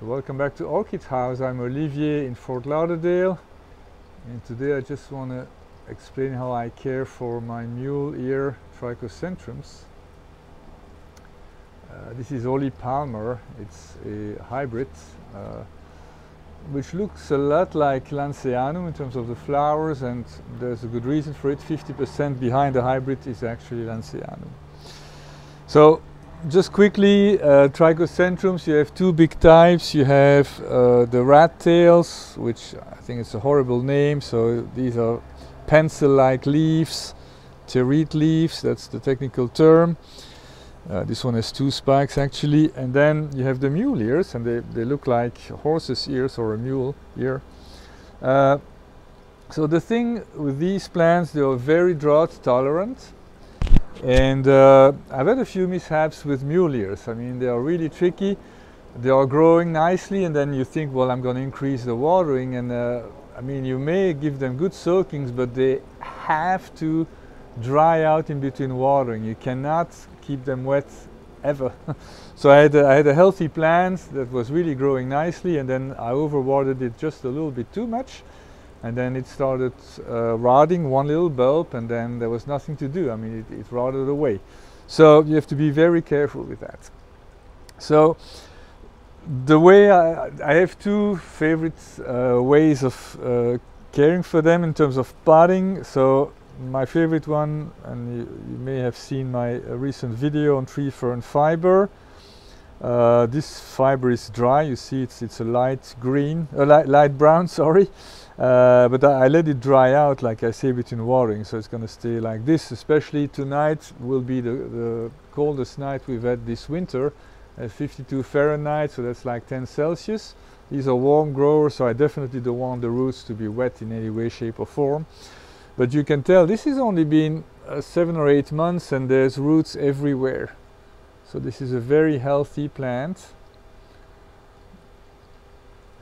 So welcome back to Orchid House. I'm Olivier in Fort Lauderdale, and today I just want to explain how I care for my mule ear Trichocentrums. This is Ollie Palmer. It's a hybrid which looks a lot like lanceanum in terms of the flowers, and there's a good reason for it. 50% behind the hybrid is actually lanceanum. So just quickly, Trichocentrums, you have two big types. You have the rat tails, which I think is a horrible name. So these are pencil-like leaves, terete leaves, that's the technical term. This one has two spikes actually. And then you have the mule ears, and they look like horse's ears or a mule ear. So the thing with these plants, they are very drought tolerant. And I've had a few mishaps with mule ears. I mean, they are really tricky. They are growing nicely, and then you think, well, I'm going to increase the watering. And I mean, you may give them good soakings, but they have to dry out in between watering. You cannot keep them wet ever. So I had a healthy plant that was really growing nicely, and then I overwatered it just a little bit too much. And then it started rotting, one little bulb, and then there was nothing to do. I mean, it rotted away. So you have to be very careful with that. So the way I have two favorite ways of caring for them in terms of potting. So my favorite one, and you may have seen my recent video on tree fern fiber. This fiber is dry. You see, it's a light green, light brown, sorry. But I let it dry out, like I say, between watering, so it's going to stay like this. Especially tonight will be the coldest night we've had this winter, at 52 Fahrenheit, so that's like 10 Celsius. These are warm growers, so I definitely don't want the roots to be wet in any way, shape or form. But you can tell this has only been 7 or 8 months, and there's roots everywhere. So this is a very healthy plant.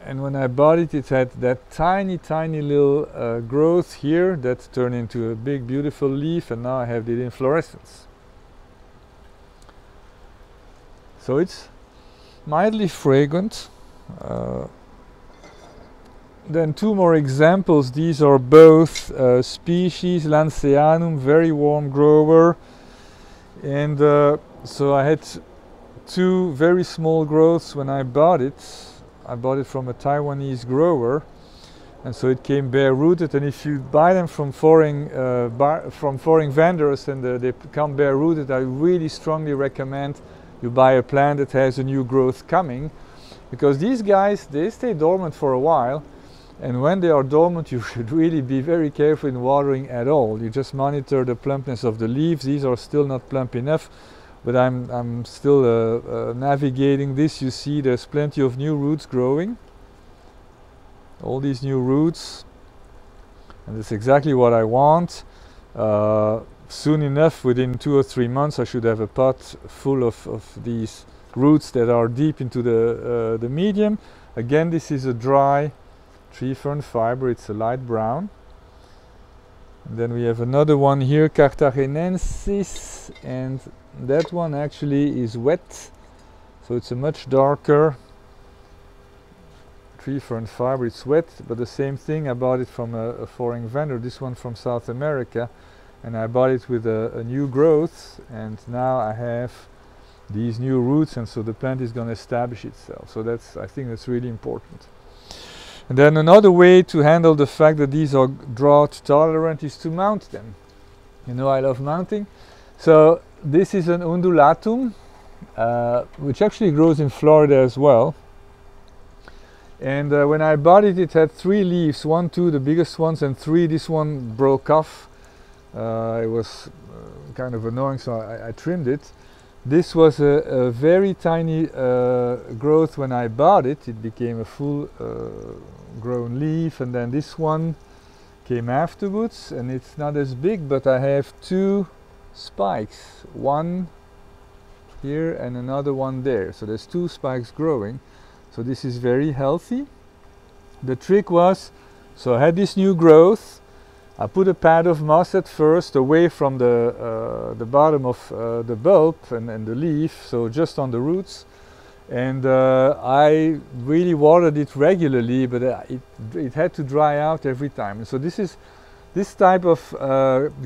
And when I bought it, it had that tiny little growth here that turned into a big beautiful leaf, and now I have the inflorescence. So it's mildly fragrant. Then two more examples. These are both species, lanceanum, very warm grower. And so I had two very small growths when I bought it. I bought it from a Taiwanese grower, and so it came bare rooted. And if you buy them from foreign vendors and they come bare rooted, I really strongly recommend you buy a plant that has a new growth coming, because these guys, they stay dormant for a while, and when they are dormant you should really be very careful in watering at all. You just monitor the plumpness of the leaves. These are still not plump enough, but I'm still navigating this. You see there's plenty of new roots growing, all these new roots, and that's exactly what I want. Soon enough, within 2 or 3 months, I should have a pot full of these roots that are deep into the medium. Again, this is a dry tree fern fiber. It's a light brown. And then we have another one here, carthagenensis, and that one actually is wet, so it's a much darker tree fern fiber. It's wet, but the same thing, I bought it from a foreign vendor, this one from South America, and I bought it with a new growth, and now I have these new roots, and so the plant is going to establish itself. So I think that's really important. And then another way to handle the fact that these are drought tolerant is to mount them. You know, I love mounting. So this is an undulatum, which actually grows in Florida as well. And when I bought it, it had 3 leaves, 1, 2, the biggest ones, and 3, this one broke off. It was kind of annoying, so I trimmed it. This was a very tiny growth when I bought it. It became a full grown leaf, and then this one came afterwards, and it's not as big, but I have 2 spikes, one here and another one there. So there's 2 spikes growing. So this is very healthy. The trick was, so I had this new growth. I put a pad of moss at first away from the bottom of the bulb and the leaf, so just on the roots. And I really watered it regularly, but it had to dry out every time. And so this type of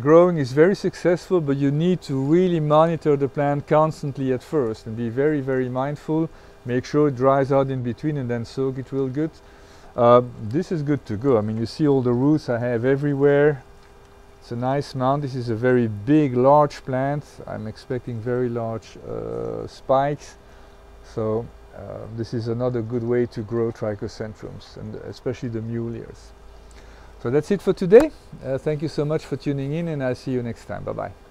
growing is very successful, but you need to really monitor the plant constantly at first and be very, very mindful. Make sure it dries out in between and then soak it real good. This is good to go. I mean, you see all the roots I have everywhere. It's a nice mound. This is a very big, large plant. I'm expecting very large spikes. So this is another good way to grow Trichocentrums, and especially the Mule ears. So that's it for today. Thank you so much for tuning in, and I'll see you next time. Bye-bye.